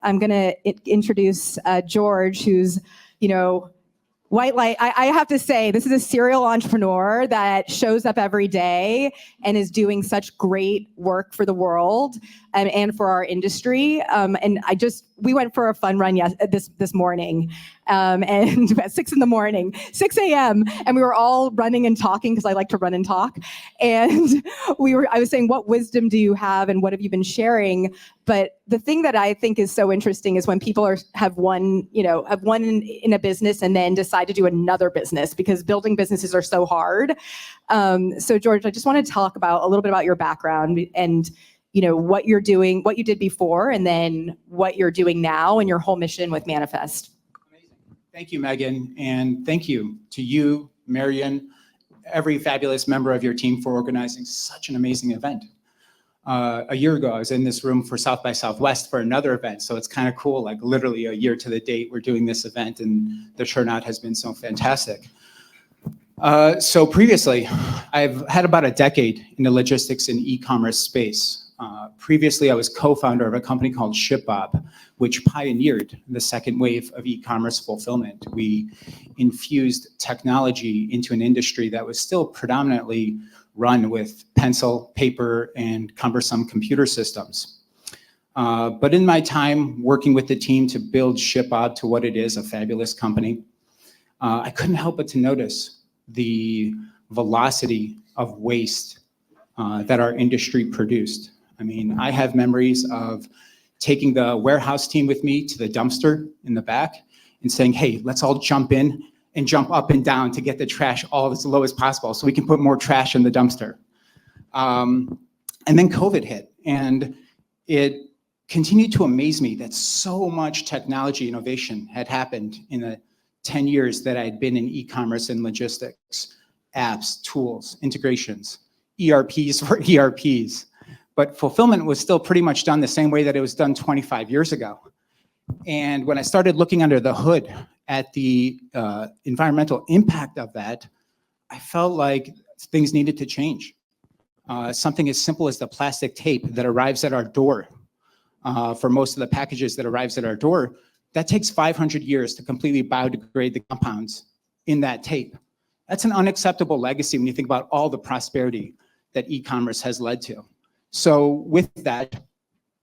I'm going to introduce George, who's, white light. I have to say, this is a serial entrepreneur that shows up every day and is doing such great work for the world and for our industry. And we went for a fun run this morning, and at 6 a.m. And we were all running and talking because I like to run and talk. And I was saying, what wisdom do you have and what have you been sharing? But the thing that I think is so interesting is when people have one in a business and then decide to do another business, because building businesses are so hard. So George, I just want to talk a little bit about your background and what you're doing, what you did before, and then what you're doing now and your whole mission with Manifest. Amazing. Thank you, Megan. And thank you to you, Marion, every fabulous member of your team for organizing such an amazing event. A year ago, I was in this room for South by Southwest for another event. So it's kind of cool, like literally a year to the date we're doing this event, and the turnout has been so fantastic. So previously, I've had about a decade in the logistics and e-commerce space. Previously, I was co-founder of a company called ShipBob, which pioneered the second wave of e-commerce fulfillment. We infused technology into an industry that was still predominantly run with pencil, paper, and cumbersome computer systems. But in my time working with the team to build ShipBob to what it is, a fabulous company, I couldn't help but to notice the velocity of waste that our industry produced. I mean, I have memories of taking the warehouse team with me to the dumpster in the back and saying, hey, let's all jump in and jump up and down to get the trash all as low as possible so we can put more trash in the dumpster. And then COVID hit, and it continued to amaze me that so much technology innovation had happened in the 10 years that I had been in e-commerce and logistics, apps, tools, integrations, ERPs for ERPs. But fulfillment was still pretty much done the same way that it was done 25 years ago. And when I started looking under the hood at the environmental impact of that, I felt like things needed to change. Something as simple as the plastic tape that arrives at our door, for most of the packages that arrives at our door, that takes 500 years to completely biodegrade the compounds in that tape. That's an unacceptable legacy when you think about all the prosperity that e-commerce has led to. So with that,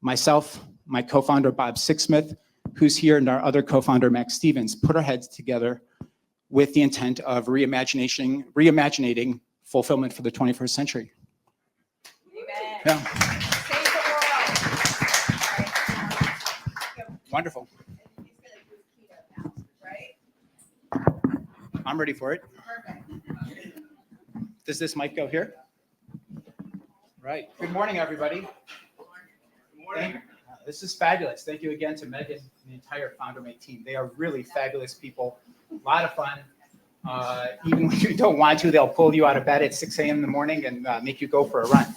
myself, my co-founder, Bob Sixsmith, who's here, and our other co-founder, Max Stevens, put our heads together with the intent of reimagining fulfillment for the 21st century. Amen. Yeah. Save the world. Wonderful. I'm ready for it. Perfect. Does this mic go here? Right. Good morning, everybody. Good morning. This is fabulous. Thank you again to Megan and the entire FounderMate team. They are really fabulous people. A lot of fun. Even when you don't want to, they'll pull you out of bed at 6 a.m. in the morning and make you go for a run.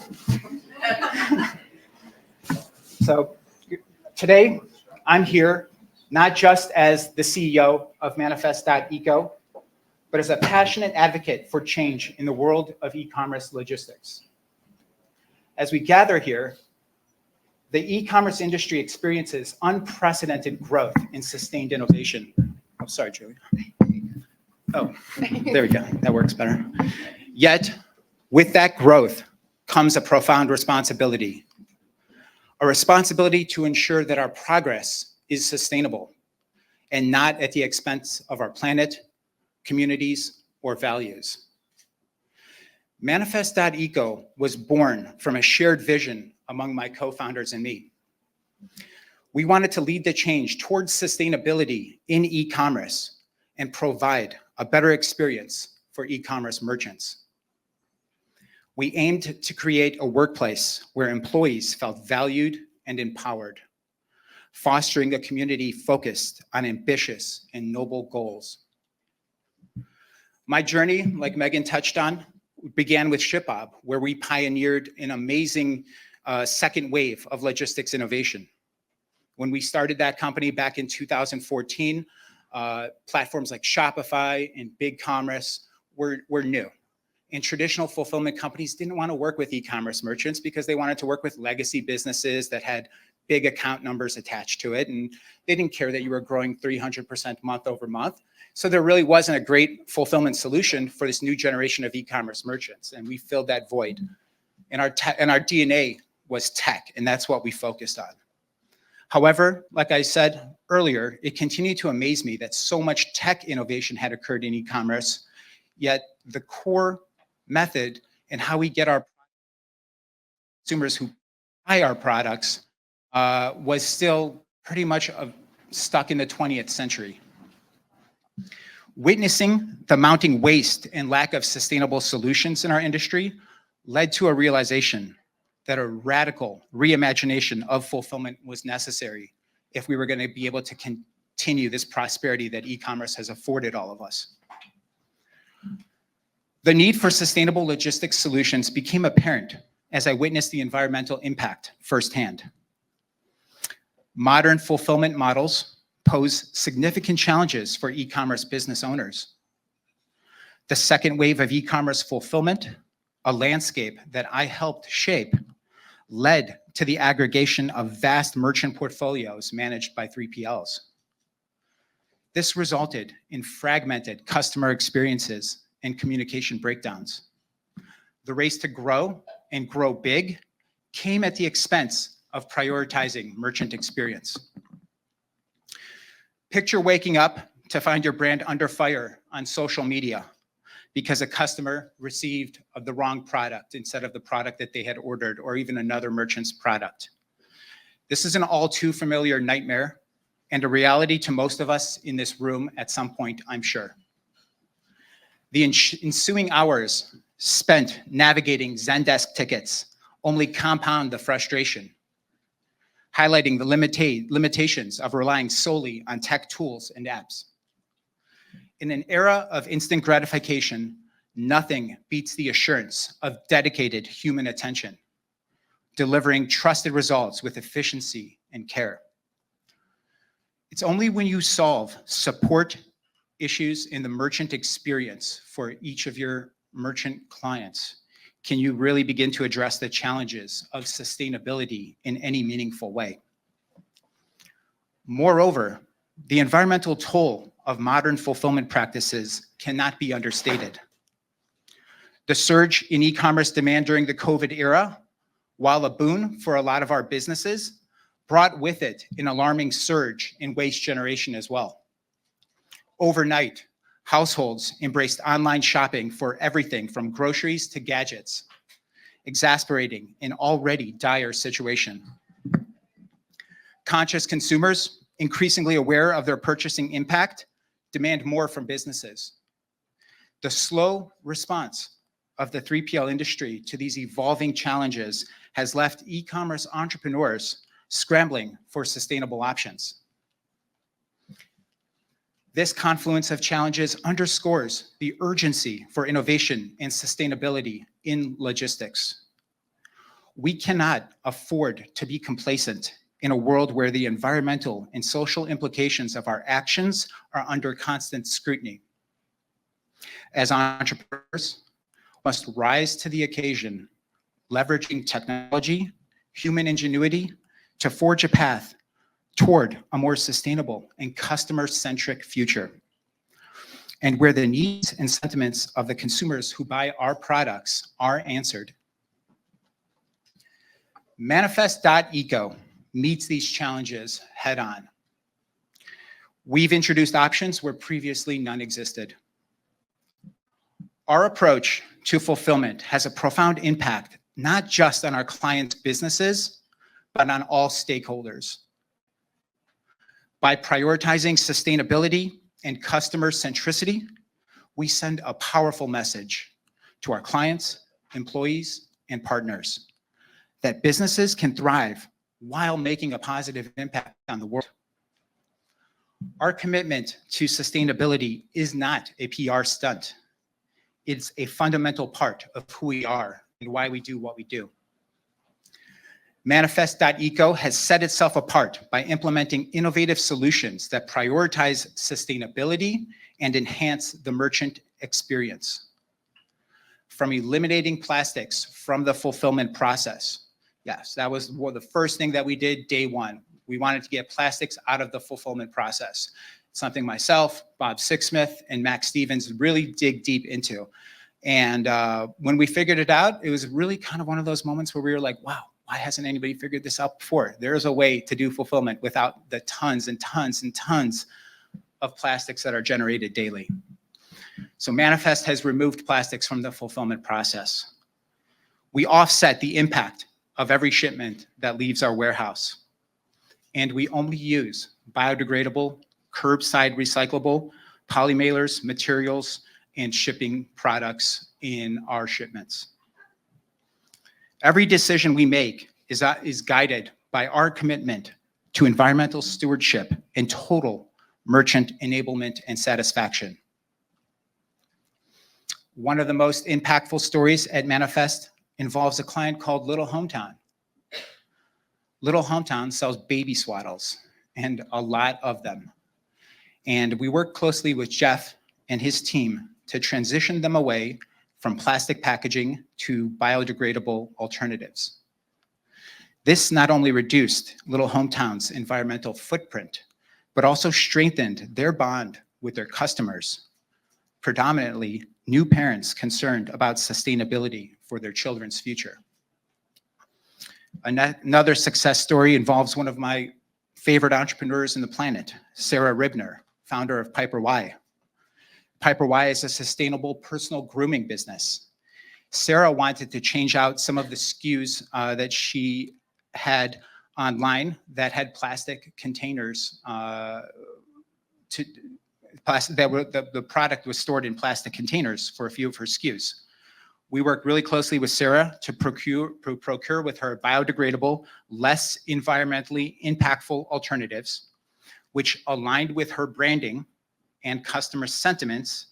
So today, I'm here not just as the CEO of Manifest.eco, but as a passionate advocate for change in the world of e-commerce logistics. As we gather here, the e-commerce industry experiences unprecedented growth and sustained innovation. Oh, sorry, Julie. Oh, there we go. That works better. Yet, with that growth comes a profound responsibility. A responsibility to ensure that our progress is sustainable and not at the expense of our planet, communities, or values. Manifest.eco was born from a shared vision among my co-founders and me. We wanted to lead the change towards sustainability in e-commerce and provide a better experience for e-commerce merchants. We aimed to create a workplace where employees felt valued and empowered, fostering a community focused on ambitious and noble goals. My journey, like Megan touched on, began with ShipBob, where we pioneered an amazing second wave of logistics innovation. When we started that company back in 2014, platforms like Shopify and BigCommerce were new. And traditional fulfillment companies didn't want to work with e-commerce merchants because they wanted to work with legacy businesses that had big account numbers attached to it, and they didn't care that you were growing 300% month over month. So there really wasn't a great fulfillment solution for this new generation of e-commerce merchants, and we filled that void. And our DNA was tech, and that's what we focused on. However, like I said earlier, it continued to amaze me that so much tech innovation had occurred in e-commerce, yet the core method and how we get our consumers who buy our products was still pretty much stuck in the 20th century. Witnessing the mounting waste and lack of sustainable solutions in our industry led to a realization that a radical reimagination of fulfillment was necessary if we were going to be able to continue this prosperity that e-commerce has afforded all of us. The need for sustainable logistics solutions became apparent as I witnessed the environmental impact firsthand. Modern fulfillment models pose significant challenges for e-commerce business owners. The second wave of e-commerce fulfillment, a landscape that I helped shape, led to the aggregation of vast merchant portfolios managed by 3PLs. This resulted in fragmented customer experiences and communication breakdowns. The race to grow and grow big came at the expense of prioritizing merchant experience. Picture waking up to find your brand under fire on social media because a customer received the wrong product instead of the product that they had ordered, or even another merchant's product. This is an all too familiar nightmare and a reality to most of us in this room at some point, I'm sure. The ensuing hours spent navigating Zendesk tickets only compound the frustration, highlighting the limitations of relying solely on tech tools and apps. In an era of instant gratification, nothing beats the assurance of dedicated human attention, delivering trusted results with efficiency and care. It's only when you solve support issues in the merchant experience for each of your merchant clients can you really begin to address the challenges of sustainability in any meaningful way. Moreover, the environmental toll of modern fulfillment practices cannot be understated. The surge in e-commerce demand during the COVID era, while a boon for a lot of our businesses, brought with it an alarming surge in waste generation as well. Overnight, households embraced online shopping for everything from groceries to gadgets, exacerbating an already dire situation. Conscious consumers, increasingly aware of their purchasing impact, demand more from businesses. The slow response of the 3PL industry to these evolving challenges has left e-commerce entrepreneurs scrambling for sustainable options. This confluence of challenges underscores the urgency for innovation and sustainability in logistics. We cannot afford to be complacent in a world where the environmental and social implications of our actions are under constant scrutiny. As entrepreneurs, we must rise to the occasion, leveraging technology, human ingenuity to forge a path toward a more sustainable and customer-centric future, and where the needs and sentiments of the consumers who buy our products are answered. Manifest.eco meets these challenges head-on. We've introduced options where previously none existed. Our approach to fulfillment has a profound impact, not just on our clients' businesses, but on all stakeholders. By prioritizing sustainability and customer centricity, we send a powerful message to our clients, employees, and partners that businesses can thrive while making a positive impact on the world. Our commitment to sustainability is not a PR stunt. It's a fundamental part of who we are and why we do what we do. Manifest.eco has set itself apart by implementing innovative solutions that prioritize sustainability and enhance the merchant experience. From eliminating plastics from the fulfillment process, Yes, that was the first thing that we did day one. We wanted to get plastics out of the fulfillment process. Something myself, Bob Sixsmith, and Max Stevens really dig deep into. And when we figured it out, it was really kind of one of those moments where we were like, wow, why hasn't anybody figured this out before? There's a way to do fulfillment without the tons and tons and tons of plastics that are generated daily. So Manifest has removed plastics from the fulfillment process. We offset the impact of every shipment that leaves our warehouse. And we only use biodegradable, curbside recyclable, polymailers, materials, and shipping products in our shipments. Every decision we make is guided by our commitment to environmental stewardship and total merchant enablement and satisfaction. One of the most impactful stories at Manifest involves a client called Little Hometown. Little Hometown sells baby swaddles, and a lot of them. And we work closely with Jeff and his team to transition them away from plastic packaging to biodegradable alternatives. This not only reduced Little Hometown's environmental footprint, but also strengthened their bond with their customers, predominantly new parents concerned about sustainability for their children's future. Another success story involves one of my favorite entrepreneurs on the planet, Sarah Ribner, founder of Piper Y. Piper Y is a sustainable personal grooming business. Sarah wanted to change out some of the SKUs that she had online that had plastic containers. The product was stored in plastic containers for a few of her SKUs. We worked really closely with Sarah to procure with her biodegradable, less environmentally impactful alternatives, which aligned with her branding and customer sentiments,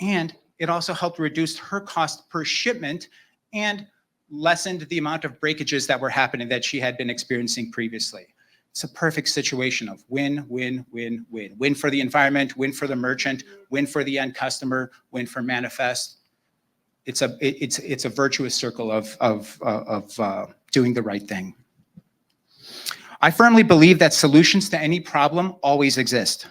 and it also helped reduce her cost per shipment and lessened the amount of breakages that were happening that she had been experiencing previously. It's a perfect situation of win, win, win, win. Win for the environment, win for the merchant, win for the end customer, win for Manifest. It's a virtuous circle of doing the right thing. I firmly believe that solutions to any problem always exist.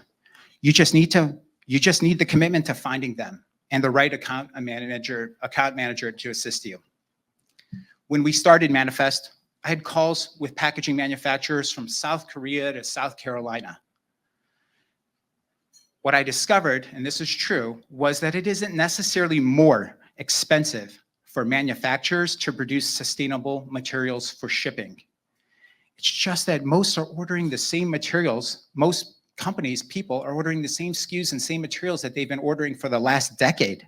You just need the commitment to finding them and the right account manager to assist you. When we started Manifest, I had calls with packaging manufacturers from South Korea to South Carolina. What I discovered, and this is true, was that it isn't necessarily more expensive for manufacturers to produce sustainable materials for shipping. It's just that most are ordering the same materials. Most companies, people are ordering the same SKUs and same materials that they've been ordering for the last decade.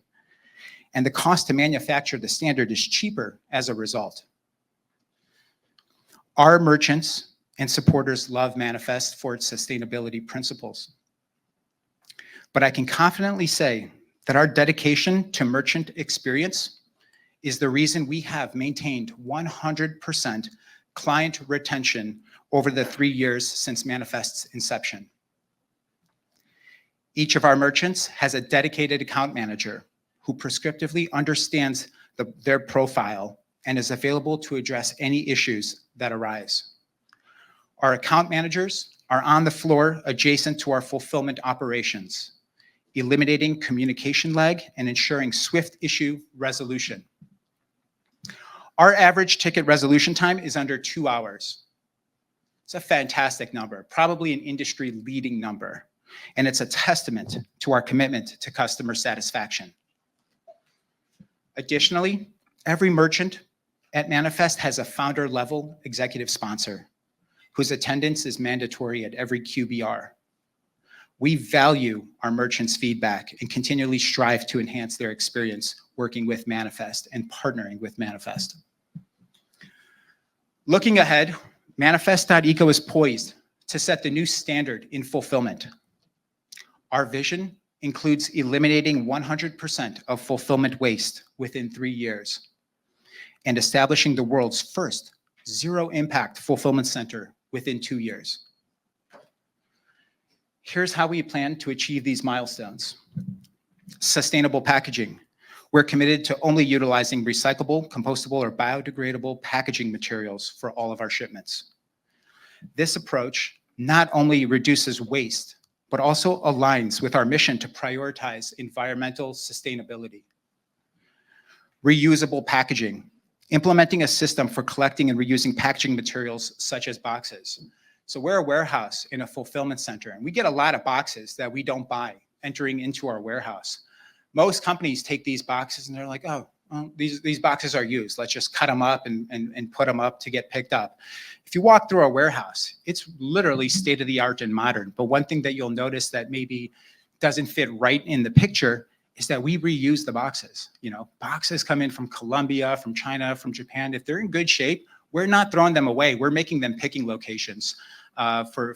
And the cost to manufacture the standard is cheaper as a result. Our merchants and supporters love Manifest for its sustainability principles. But I can confidently say that our dedication to merchant experience is the reason we have maintained 100% client retention over the 3 years since Manifest's inception. Each of our merchants has a dedicated account manager who prescriptively understands their profile and is available to address any issues that arise. Our account managers are on the floor adjacent to our fulfillment operations, eliminating communication lag and ensuring swift issue resolution. Our average ticket resolution time is under 2 hours. It's a fantastic number, probably an industry-leading number, and it's a testament to our commitment to customer satisfaction. Additionally, every merchant at Manifest has a founder-level executive sponsor whose attendance is mandatory at every QBR. We value our merchants' feedback and continually strive to enhance their experience working with Manifest and partnering with Manifest. Looking ahead, Manifest.eco is poised to set the new standard in fulfillment. Our vision includes eliminating 100% of fulfillment waste within 3 years and establishing the world's first zero-impact fulfillment center within 2 years. Here's how we plan to achieve these milestones. Sustainable packaging. We're committed to only utilizing recyclable, compostable, or biodegradable packaging materials for all of our shipments. This approach not only reduces waste, but also aligns with our mission to prioritize environmental sustainability. Reusable packaging, implementing a system for collecting and reusing packaging materials such as boxes. So we're a warehouse in a fulfillment center, and we get a lot of boxes that we don't buy entering into our warehouse. Most companies take these boxes and they're like, oh, well, these boxes are used. Let's just cut them up and put them up to get picked up. If you walk through a warehouse, it's literally state of the art and modern. But one thing that you'll notice that maybe doesn't fit right in the picture is that we reuse the boxes. You know, boxes come in from Colombia, from China, from Japan. If they're in good shape, we're not throwing them away. We're making them picking locations for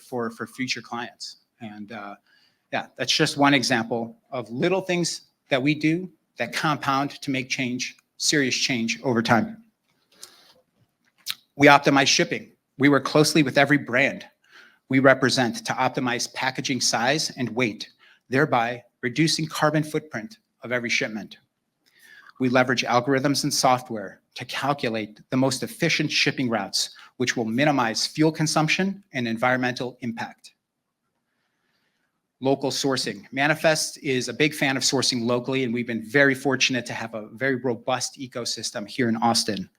future clients. And yeah, that's just one example of little things that we do that compound to make change, serious change over time. We optimize shipping. We work closely with every brand we represent to optimize packaging size and weight, thereby reducing carbon footprint of every shipment. We leverage algorithms and software to calculate the most efficient shipping routes, which will minimize fuel consumption and environmental impact. Local sourcing. Manifest is a big fan of sourcing locally, and we've been very fortunate to have a very robust ecosystem here in Austin.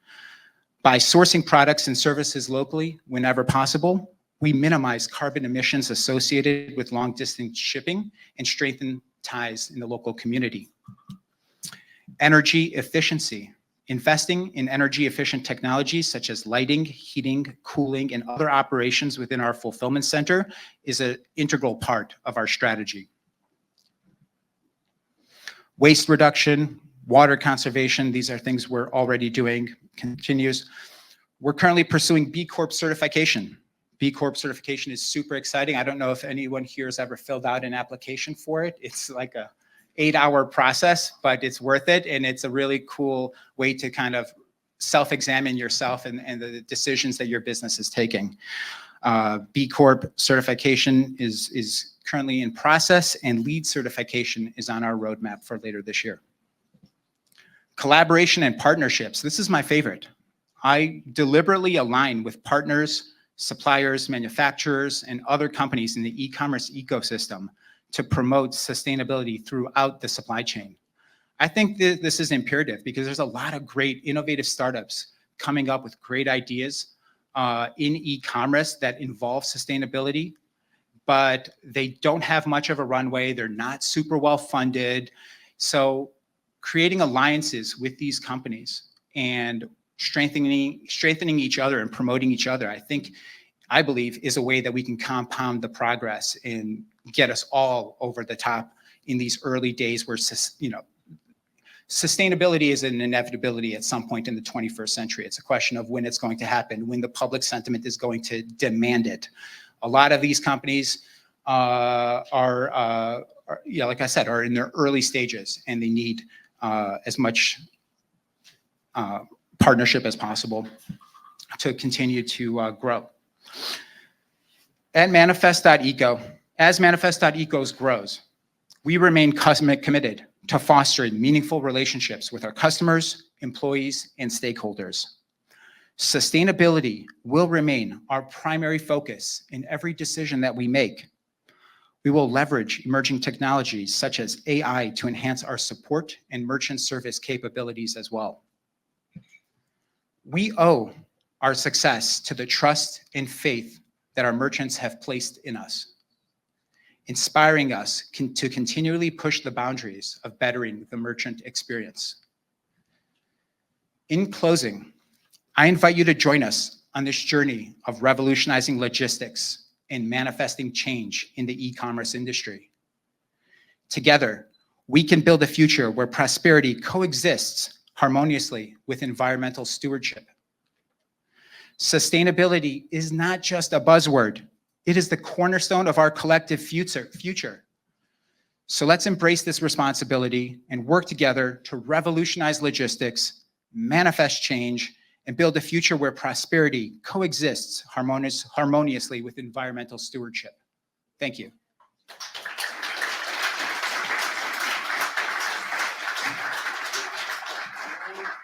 By sourcing products and services locally whenever possible, we minimize carbon emissions associated with long-distance shipping and strengthen ties in the local community. Energy efficiency. Investing in energy-efficient technologies such as lighting, heating, cooling, and other operations within our fulfillment center is an integral part of our strategy. Waste reduction, water conservation, these are things we're already doing, continues. We're currently pursuing B Corp certification. B Corp certification is super exciting. I don't know if anyone here has ever filled out an application for it. It's like a 8-hour process, but it's worth it. And it's a really cool way to kind of self-examine yourself and the decisions that your business is taking. B Corp certification is currently in process, and LEED certification is on our roadmap for later this year. Collaboration and partnerships. This is my favorite. I deliberately align with partners, suppliers, manufacturers, and other companies in the e-commerce ecosystem to promote sustainability throughout the supply chain. I think this is imperative because there's a lot of great innovative startups coming up with great ideas in e-commerce that involve sustainability, but they don't have much of a runway. They're not super well funded. So creating alliances with these companies and strengthening each other and promoting each other, I believe is a way that we can compound the progress and get us all over the top in these early days where, you know, sustainability is an inevitability at some point in the 21st century. It's a question of when it's going to happen, when the public sentiment is going to demand it. A lot of these companies are like I said, are in their early stages, and they need as much partnership as possible to continue to grow. At Manifest.eco, as Manifest.eco grows, we remain committed to fostering meaningful relationships with our customers, employees, and stakeholders. Sustainability will remain our primary focus in every decision that we make. We will leverage emerging technologies such as AI to enhance our support and merchant service capabilities as well. We owe our success to the trust and faith that our merchants have placed in us, inspiring us to continually push the boundaries of bettering the merchant experience. In closing, I invite you to join us on this journey of revolutionizing logistics and manifesting change in the e-commerce industry. Together, we can build a future where prosperity coexists harmoniously with environmental stewardship. Sustainability is not just a buzzword. It is the cornerstone of our collective future. So let's embrace this responsibility and work together to revolutionize logistics, manifest change, and build a future where prosperity coexists harmoniously with environmental stewardship. Thank you.